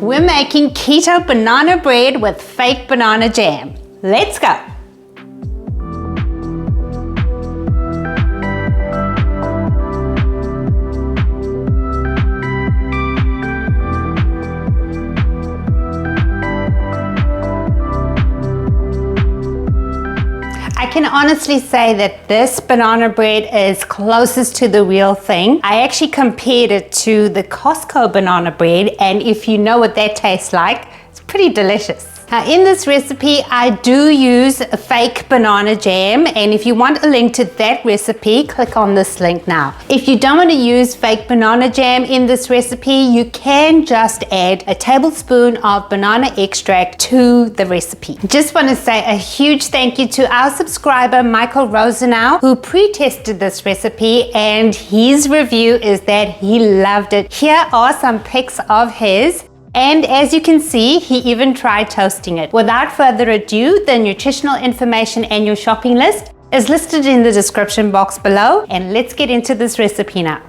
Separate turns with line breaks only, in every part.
We're making keto banana bread with fake banana jam. Let's go. I can honestly say that this banana bread is closest to the real thing. I actually compared it to the Costco banana bread, and if you know what that tastes like, it's pretty delicious. Now in this recipe, I do use a fake banana jam, and if you want a link to that recipe, click on this link now. If you don't want to use fake banana jam in this recipe, you can just add a tablespoon of banana extract to the recipe. Just want to say a huge thank you to our subscriber, Michael Rosenau, who pre-tested this recipe, and his review is that he loved it. Here are some pics of his. And as you can see, he even tried toasting it. Without further ado, the nutritional information and your shopping list is listed in the description box below. And let's get into this recipe now.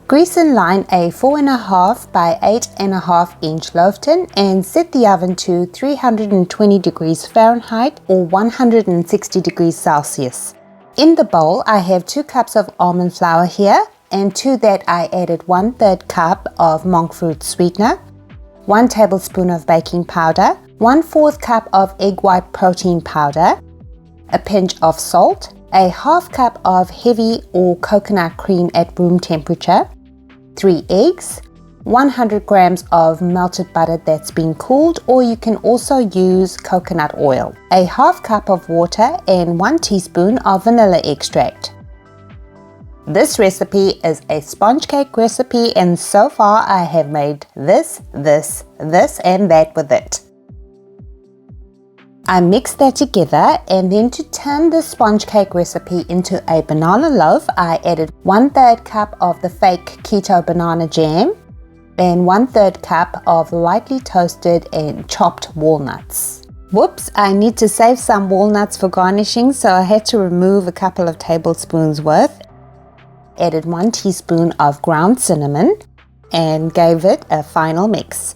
Grease and line a 4.5 by 8.5 inch loaf tin and set the oven to 320 degrees Fahrenheit or 160 degrees Celsius. In the bowl, I have 2 cups of almond flour here, and to that I added 1/3 cup of Monkfruit Sweetener, 1 tablespoon of baking powder, 1/4 cup of egg white protein powder, a pinch of salt, a 1/2 cup of heavy or coconut cream at room temperature, 3 eggs, 100 grams of melted butter that's been cooled, or you can also use coconut oil, a 1/2 cup of water, and 1 teaspoon of vanilla extract. This recipe is a sponge cake recipe, and so far I have made this, and that with it. I mixed that together, and then to turn the sponge cake recipe into a banana loaf, I added 1/3 cup of the fake keto banana jam and 1/3 cup of lightly toasted and chopped walnuts. Whoops, I need to save some walnuts for garnishing, so I had to remove a couple of tablespoons worth. Added 1 teaspoon of ground cinnamon and gave it a final mix.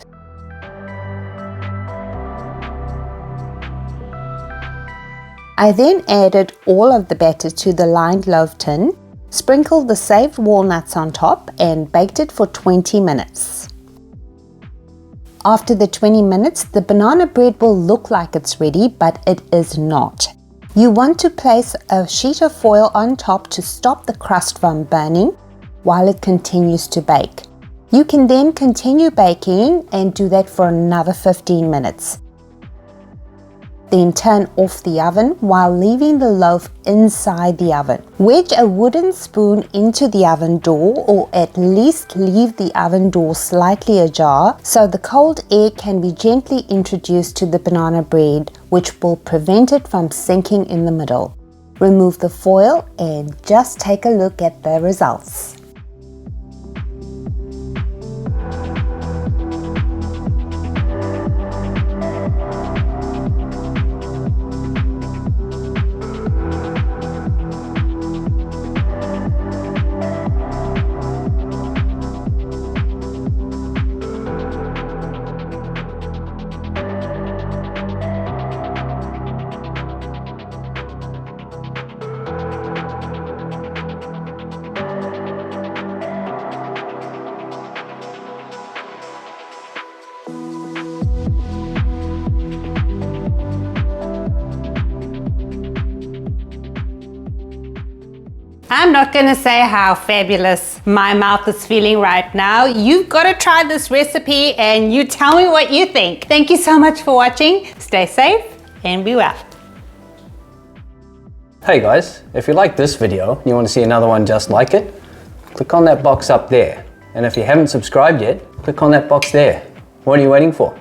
I then added all of the batter to the lined loaf tin, sprinkled the saved walnuts on top, and baked it for 20 minutes. After the 20 minutes, the banana bread will look like it's ready, but it is not. You want to place a sheet of foil on top to stop the crust from burning while it continues to bake. You can then continue baking and do that for another 15 minutes. Then turn off the oven while leaving the loaf inside the oven. Wedge a wooden spoon into the oven door, or at least leave the oven door slightly ajar so the cold air can be gently introduced to the banana bread, which will prevent it from sinking in the middle. Remove the foil and just take a look at the results. I'm not gonna say how fabulous my mouth is feeling right now. You've got to try this recipe and you tell me what you think. Thank you so much for watching. Stay safe and be well.
Hey guys, if you like this video and you want to see another one just like it, click on that box up there. And if you haven't subscribed yet, click on that box there. What are you waiting for?